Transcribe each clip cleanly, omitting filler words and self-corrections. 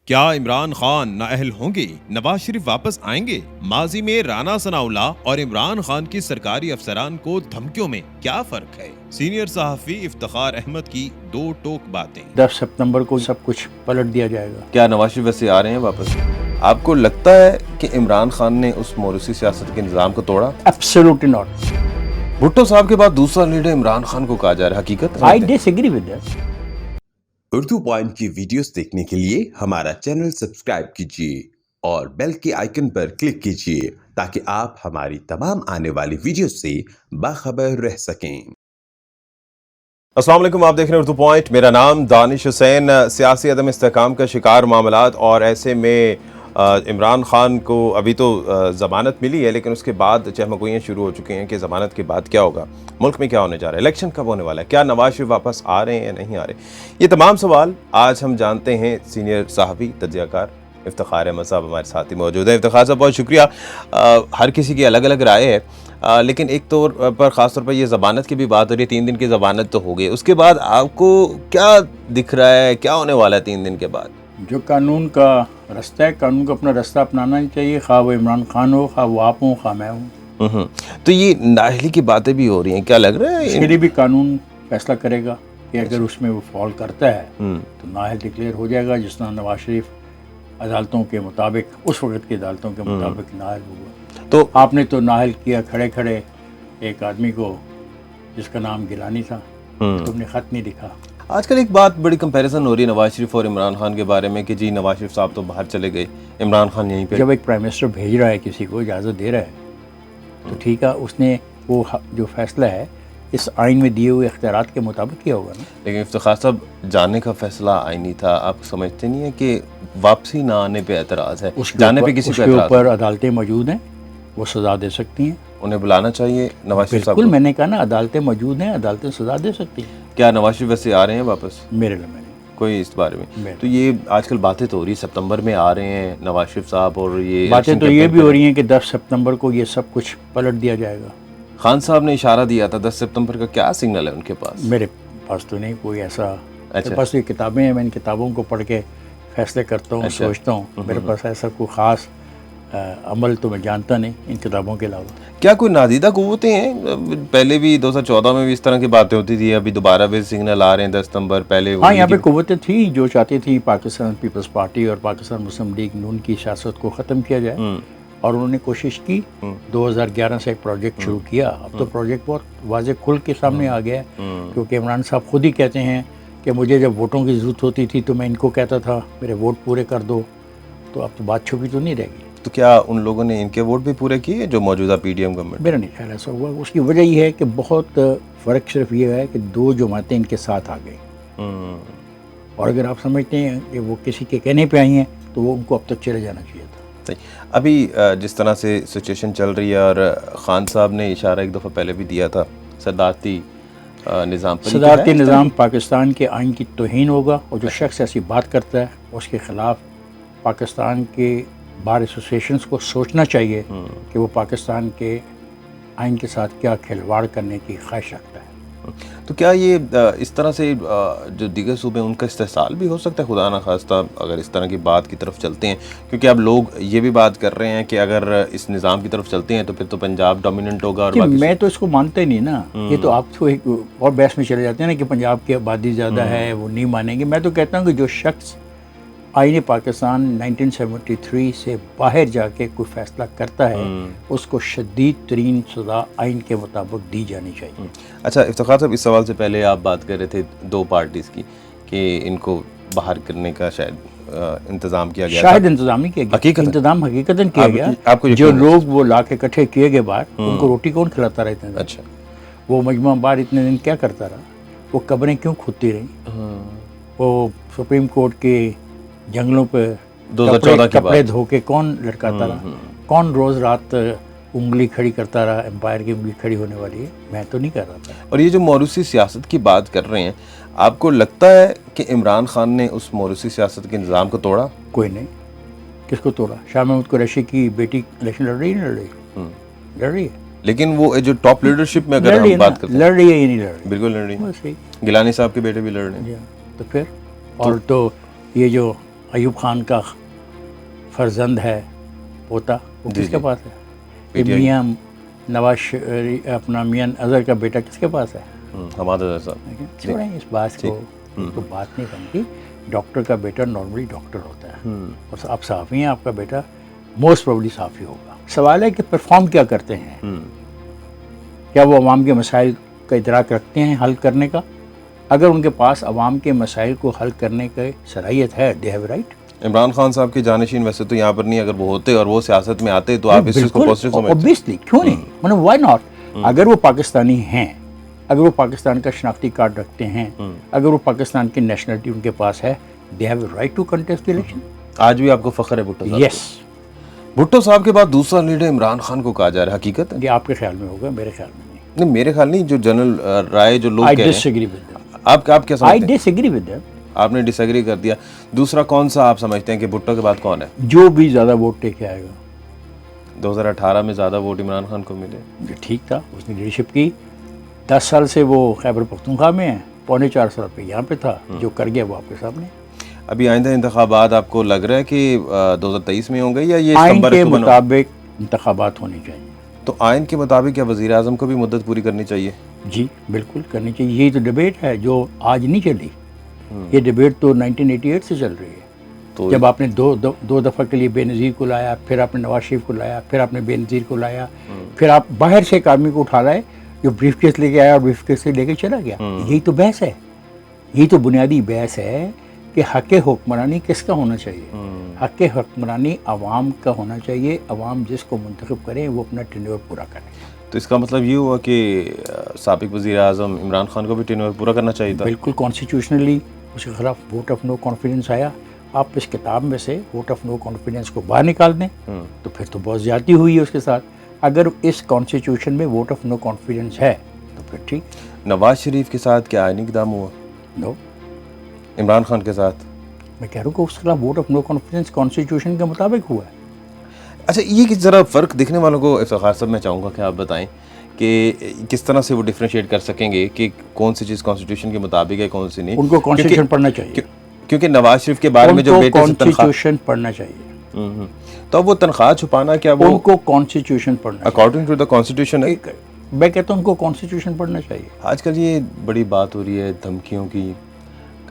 کیا عمران خان نااہل ہوں گے؟ نواز شریف واپس آئیں گے؟ ماضی میں رانا ثناءاللہ اور عمران خان کی سرکاری افسران کو دھمکیوں میں کیا فرق ہے؟ سینئر صحافی افتخار احمد کی دو ٹوک باتیں۔ 10 ستمبر کو سب کچھ پلٹ دیا جائے گا۔ کیا نواز شریف ویسے آ رہے ہیں واپس؟ آپ کو لگتا ہے کہ عمران خان نے اس موروثی سیاست کے نظام کو توڑا؟ Absolutely not. بھٹو صاحب کے بعد دوسرا لیڈر عمران خان کو کہا جا رہا ہے، حقیقت I disagree with that. Urdu point کی ویڈیوز دیکھنے کے لیے ہمارا چینل سبسکرائب کیجیے اور بیل کے آئیکن پر کلک کیجیے تاکہ آپ ہماری تمام آنے والی ویڈیوز سے باخبر رہ سکیں۔ السلام علیکم، آپ دیکھ رہے ہیں اردو پوائنٹ، میرا نام دانش حسین۔ سیاسی عدم استحکام کا شکار معاملات، اور ایسے میں عمران خان کو ابھی تو ضمانت ملی ہے، لیکن اس کے بعد چہمگوئیاں شروع ہو چکی ہیں کہ ضمانت کے بعد کیا ہوگا، ملک میں کیا ہونے جا رہا ہے، الیکشن کب ہونے والا ہے، کیا نواز شریف واپس آ رہے ہیں یا نہیں آ رہے، یہ تمام سوال آج ہم جانتے ہیں۔ سینئر صحافی تجزیہ کار افتخار احمد صاحب ہمارے ساتھ ہی موجود ہیں۔ افتخار صاحب بہت شکریہ۔ ہر کسی کی الگ الگ رائے ہے، لیکن ایک طور پر خاص طور پر یہ ضمانت کی بھی بات ہو رہی ہے، 3 دن کی ضمانت تو ہو گئی، اس کے بعد آپ کو کیا دکھ رہا ہے، کیا ہونے والا ہے 3 دن کے بعد؟ جو قانون کا رستہ ہے، قانون کو اپنا رستہ اپنانا ہی چاہیے، خواہ وہ عمران خان ہو، خواہ وہ آپ ہوں، خواہ میں ہوں۔ تو یہ نااہلی کی باتیں بھی ہو رہی ہیں، کیا لگ رہا اس ہے کے لیے بھی قانون فیصلہ کرے گا کہ اگر اس میں وہ فال کرتا ہے تو نااہل ڈکلیئر ہو جائے گا، جس طرح نواز شریف عدالتوں کے مطابق، اس وقت کی عدالتوں کے مطابق نااہل ہوا۔ تو آپ نے تو نااہل کیا کھڑے کھڑے ایک آدمی کو جس کا نام گیلانی تھا، تم نے خط نہیں لکھا۔ آج کل ایک بات بڑی کمپیریزن ہو رہی ہے نواز شریف اور عمران خان کے بارے میں کہ جی نواز شریف صاحب تو باہر چلے گئے، عمران خان یہیں پہ۔ جب ایک پرائم منسٹر بھیج رہا ہے کسی کو، اجازت دے رہا ہے، تو ٹھیک ہے، اس نے وہ جو فیصلہ ہے اس آئین میں دیے ہوئے اختیارات کے مطابق کیا ہوگا نا۔ لیکن افتخار صاحب، جانے کا فیصلہ آئینی تھا، آپ سمجھتے نہیں ہیں کہ واپسی نہ آنے پہ اعتراض ہے، جانے پہ کسی اس کو کے اعتراض اوپر عدالتیں موجود ہیں، وہ سزا دے سکتی ہیں۔ انہیں بلانا چاہیے نواز شریف صاحب بالکل، کو۔ میں نے کہا نا، عدالتیں موجود ہیں، عدالتیں سزا دے سکتی ہیں۔ کیا نواز شریف ویسے آ رہے ہیں واپس؟ میرے لیے میں نے کوئی اس بارے میں تو یہ آج کل باتیں تو ہو رہی ہے ستمبر میں آ رہے ہیں نواز شریف صاحب، اور یہ باتیں تو یہ بھی ہو رہی ہیں کہ 10 ستمبر کو یہ سب کچھ پلٹ دیا جائے گا۔ خان صاحب نے اشارہ دیا تھا 10 ستمبر کا، کیا سگنل ہے ان کے پاس؟ میرے پاس تو نہیں کوئی ایسا، میرے پاس یہ کتابیں ہیں، میں ان کتابوں کو پڑھ کے فیصلے کرتا ہوں، سوچتا ہوں، میرے پاس ایسا کوئی خاص عمل تو میں جانتا نہیں ان کتابوں کے علاوہ۔ کیا کوئی نادیدہ قوتیں ہیں؟ پہلے بھی 2014 میں بھی اس طرح کی باتیں ہوتی تھی، ابھی دوبارہ بھی سگنل آ رہے ہیں 10 ستمبر پہلے۔ ہاں، یہاں پہ قوتیں تھیں جو چاہتی تھیں پاکستان پیپلز پارٹی اور پاکستان مسلم لیگ نون کی سیاست کو ختم کیا جائے، اور انہوں نے کوشش کی۔ 2011 سے ایک پروجیکٹ شروع کیا، اب تو پروجیکٹ بہت واضح کھل کے سامنے آ گیا ہے، کیونکہ عمران صاحب خود ہی کہتے ہیں کہ مجھے جب ووٹوں کی ضرورت ہوتی تھی تو میں ان کو کہتا تھا میرے ووٹ پورے کر دو، تو اب تو بات چھپی تو نہیں رہے گی۔ تو کیا ان لوگوں نے ان کے ووٹ بھی پورے کیے جو موجودہ پی ڈی ایم گورنمنٹ؟ میرا نہیں خیال ایسا ہوا۔ اس کی وجہ یہ ہے کہ بہت فرق صرف یہ ہے کہ 2 جماعتیں ان کے ساتھ آ گئی، اور اگر آپ سمجھتے ہیں کہ وہ کسی کے کہنے پہ آئی ہیں تو وہ ان کو اب تک چلے جانا چاہیے تھا۔ ابھی جس طرح سے سچویشن چل رہی ہے، اور خان صاحب نے اشارہ ایک دفعہ پہلے بھی دیا تھا صدارتی نظام پر، صدارتی نظام پاکستان کے آئین کی توہین ہوگا، اور جو شخص ایسی بات کرتا ہے اس کے خلاف پاکستان کے بار ایسوسیشنز کو سوچنا چاہیے کہ وہ پاکستان کے آئین کے ساتھ کیا کھلواڑ کرنے کی خواہش رکھتا ہے۔ تو کیا یہ اس طرح سے جو دیگر صوبے ان کا استحصال بھی ہو سکتا ہے، خدا نخواستہ اگر اس طرح کی بات کی طرف چلتے ہیں؟ کیونکہ اب لوگ یہ بھی بات کر رہے ہیں کہ اگر اس نظام کی طرف چلتے ہیں تو پھر تو پنجاب ڈومیننٹ ہوگا، اور میں تو اس کو مانتا ہی نہیں نا، یہ تو آپ تو ایک اور بحث میں چلے جاتے ہیں نا کہ پنجاب کی آبادی زیادہ ہے، وہ نہیں مانیں گے۔ میں تو کہتا ہوں کہ جو شخص آئین پاکستان 1973 سے باہر جا کے کوئی فیصلہ کرتا ہے اس کو شدید ترین سزا آئین کے مطابق دی جانی چاہیے۔ اچھا افتخار صاحب، اس سوال سے پہلے آپ بات کر رہے تھے 2 پارٹیز کی کہ ان کو باہر کرنے کا شاید انتظام کیا گیا، شاید انتظام نہیں کیا گیا، انتظام حقیقتاً کیا گیا۔ جو لوگ وہ لا کے اکٹھے کیے گئے باہر، ان کو روٹی کون کھلاتا رہا اتنے دن؟ اچھا، وہ مجمع باہر اتنے دن کیا کرتا رہا؟ وہ قبریں کیوں کھودتی رہیں؟ وہ سپریم کورٹ کے جنگلوں پہ 2014 کے کپڑے دھو کے کون لٹکاتا رہا؟ کون روز رات انگلی کھڑی کرتا رہا؟ امپائر کی انگلی کھڑی ہونے والی ہے، میں تو نہیں کر رہا تھا۔ اور یہ جو موروثی سیاست کی بات کر رہے ہیں، آپ کو لگتا ہے کہ عمران خان نے اس موروثی سیاست کے نظام کو توڑا؟ کوئی نہیں۔ کس کو توڑا؟ شاہ محمود قریشی کی بیٹی الیکشن لڑ رہی ہے؟ لڑ رہی ہے، لیکن وہ جو ٹاپ لیڈرشپ میں اگر ہم بات کرتے ہیں، لڑ رہی ہے یا نہیں لڑ رہی؟ بالکل لڑ رہی ہے۔ بس گیلانی صاحب کے بیٹے بھی لڑ رہے ہیں، تو پھر اور تو یہ جو ایوب خان کا فرزند ہے پوتا، وہ جی کس کے جی۔ پاس ہے؟ یہ میاں نواز اپنا میاں اظہر کا بیٹا کس کے پاس ہے؟ حماد اظہر صاحب۔ چھوڑیں اس بات کو، اس کو بات نہیں بنتی۔ ڈاکٹر کا بیٹا نارملی ڈاکٹر ہوتا ہے، اور آپ صحافی ہیں، آپ کا بیٹا موسٹ پروبلی صحافی ہوگا۔ سوال ہے کہ پرفارم کیا کرتے ہیں، کیا وہ عوام کے مسائل کا ادراک رکھتے ہیں حل کرنے کا؟ اگر ان کے پاس عوام کے مسائل کو حل کرنے کی صلاحیت ہے، they have right. Imran Khan صاحب کے جانشین ویسے تو یہاں پر نہیں، اگر وہ ہوتے اور وہ سیاست میں آتے تو آپ اس چیز کو پازیٹیو سمجھتے؟ اوبیسلی، کیوں نہیں، مطلب وائی ناٹ؟ اگر وہ پاکستانی ہیں، اگر وہ پاکستان کا شناختی کارڈ رکھتے ہیں، اگر وہ پاکستان کی نیشنلٹی ان کے پاس ہے، they have right to contest election. آج بھی آپ کو فخر ہے بھٹو صاحب؟ یس۔ بھٹو صاحب کے بعد دوسرا لیڈر عمران خان کو کہا جا رہا ہے، حقیقت ہے؟ یہ آپ کے خیال میں ہوگا، میرے خیال میں نہیں۔ نہیں، میرے خیال نہیں، جو جنرل رائے جو لوگ آئی کہہ رہے ڈس ہیں، ایگری ود دیم، آپ کیا آئی سمجھتے ہیں؟ ڈس ایگری ود دیم۔ آپ نے ڈس ایگری کر دیا۔ دوسرا کون سا آپ سمجھتے ہیں کہ بھٹو کے بعد کون ہے؟ جو بھی زیادہ ووٹ لے کے آئے گا۔ 2018 میں زیادہ ووٹ عمران خان کو ملے۔ یہ ٹھیک تھا، اس نے لیڈرشپ کی، 10 سال سے وہ خیبر پختونخوا میں ہے، 3.25 سال پہ یہاں پہ تھا، جو کر گیا وہ آپ کے سامنے۔ ابھی آئندہ انتخابات آپ کو لگ رہا ہے کہ 2023 میں ہوں گے یا یہ آئین ستمبر کے اکتوبر میں؟ مطابق انتخابات ہونے چاہیے۔ تو آئین کے مطابق کیا وزیر اعظم کو بھی مدت پوری کرنی چاہیے؟ جی بالکل کرنی چاہیے، یہی تو ڈبیٹ ہے جو آج نہیں چلی، یہ ڈبیٹ تو 1988 سے چل رہی ہے، تو جب آپ نے دو دفعہ کے لیے بے نظیر کو لایا، پھر آپ نے نواز شریف کو لایا، پھر آپ نے بے نظیر کو لایا، پھر آپ باہر سے ایک آدمی کو اٹھا لائے جو بریف کیس لے کے آیا اور بریف کیس سے لے کے چلا گیا۔ یہی تو بحث ہے، یہی تو بنیادی بحث ہے کہ حق حکمرانی کس کا ہونا چاہیے۔ حق حکمرانی عوام کا ہونا چاہیے، عوام جس کو منتخب کریں وہ اپنا ٹینیور پورا کریں۔ تو اس کا مطلب یہ ہوا کہ سابق وزیر اعظم عمران خان کو بھی ٹینیور پورا کرنا چاہیے تھا؟ بالکل، کانسٹیٹیوشنلی اس کے خلاف ووٹ آف نو کانفیڈنس آیا۔ آپ اس کتاب میں سے ووٹ آف نو کانفیڈنس کو باہر نکال دیں تو پھر تو بہت زیادتی ہوئی ہے اس کے ساتھ۔ اگر اس کانسٹیٹیوشن میں ووٹ آف نو کانفیڈنس ہے تو پھر ٹھیک۔ نواز شریف کے ساتھ کیا آئینی اقدام ہوا؟ نو، عمران خان کے ساتھ؟ میں کہہ رہا ہوں کہ اس کے خلاف vote of no confidence constitution کے مطابق ہوا ہے۔ اچھا، یہ کہ ذرا فرق دکھنے والوں کو افتخار صاحب میں چاہوں گا کہ آپ بتائیں کہ کس طرح سے وہ ڈفرینشیٹ کر سکیں گے کہ کون سی چیز کانسٹیٹیوشن کے مطابق ہے، کون سی نہیں؟ ان کو کانسٹیٹیوشن پڑھنا چاہیے، کیونکہ نواز شریف کے بارے میں جو بیٹے سے تنخواہ، کانسٹیٹیوشن پڑھنا چاہیے، تو اب وہ تنخواہ چھپانا کیا وہ ان کو کانسٹیٹیوشن پڑھنا چاہیے۔ اکارڈنگ ٹو دا کانسٹیٹیوشن ہے؟ میں کہتا ہوں ان کو کانسٹیٹیوشن پڑھنا چاہیے۔ آج کل یہ بڑی بات ہو رہی ہے دھمکیوں کی،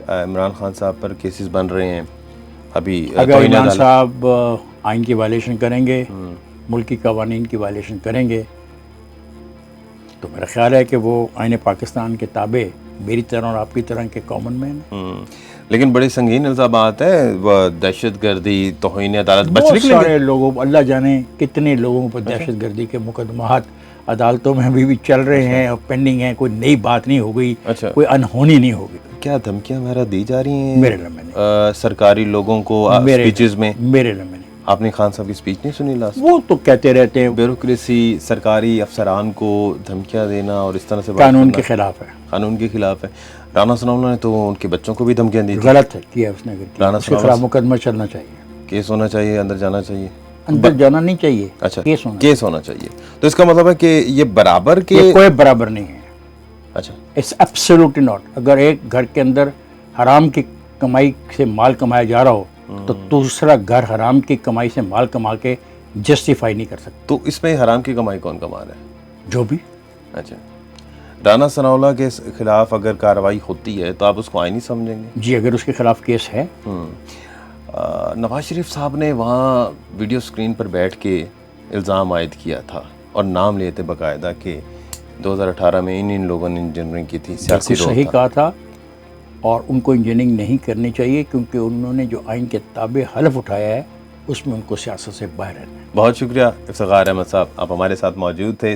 عمران خان صاحب پر کیسز بن رہے ہیں ابھی۔ اگر عمران صاحب آئین کی وائلیشن کریں گے، ملکی قوانین کی وائلیشن کریں گے، تو میرا خیال ہے کہ وہ آئین پاکستان کے تابع میری طرح اور آپ کی طرح کے کامن مین ہیں۔ لیکن بڑے سنگین الزامات ہیں، دہشت گردی، توہین عدالت، بہت سارے لوگوں، اللہ جانے کتنے لوگوں پر دہشت گردی کے مقدمات عدالتوں میں ابھی بھی چل رہے ہیں اور پینڈنگ ہیں، کوئی نئی بات نہیں ہو گئی، کوئی انہونی نہیں ہوگی۔ کیا دھمکیاں وغیرہ دی جا رہی ہیں میرے لمحے نہیں، سرکاری لوگوں کو اسپیچز میں؟ میرے لمحے نہیں۔ آپ نے خان صاحب کی اسپیچ نہیں سنی لاسٹ؟ وہ تو کہتے رہتے ہیں بیوروکریسی، سرکاری افسران کو دھمکیاں دینا اور اس طرح سے قانون کے خلاف ہے، قانون کے خلاف ہے۔ رانا ثناءاللہ نے تو ان کے بچوں کو بھی دھمکیاں دی تھی۔ غلط ہے کیا اس نے، اگر کیا اس کے خلاف مقدمہ چلنا چاہیے، کیس ہونا چاہیے، اندر جانا چاہیے، اندر جانا نہیں چاہیے، اچھا کیس ہونا چاہیے۔ تو اس کا مطلب ہے کہ یہ برابر کے، یہ کوئی برابر نہیں ہے، اچھا اٹس ایبسولوٹلی ناٹ۔ اگر ایک گھر کے اندر حرام کی کمائی سے مال کمایا جا رہا ہو تو دوسرا گھر حرام کی کمائی سے مال کما کے جسٹیفائی نہیں کر سکتا۔ تو اس میں حرام کی کمائی کون کما رہا ہے؟ جو بھی، اچھا، رانا ثناءاللہ کے خلاف اگر کارروائی ہوتی ہے تو آپ اس کو آئینی سمجھیں گے؟ جی اگر اس کے خلاف کیس ہے۔ نواز شریف صاحب نے وہاں ویڈیو سکرین پر بیٹھ کے الزام عائد کیا تھا اور نام لیتے باقاعدہ کہ 2018 میں ان لوگوں نے انجینئرنگ کی تھی، سیاسی بالکل صحیح کہا تھا، اور ان کو انجینئرنگ نہیں کرنی چاہیے کیونکہ انہوں نے جو آئین کے تابع حلف اٹھایا ہے اس میں ان کو سیاست سے باہر رہنا ہے۔ بہت شکریہ افتخار احمد صاحب، آپ ہمارے ساتھ موجود تھے۔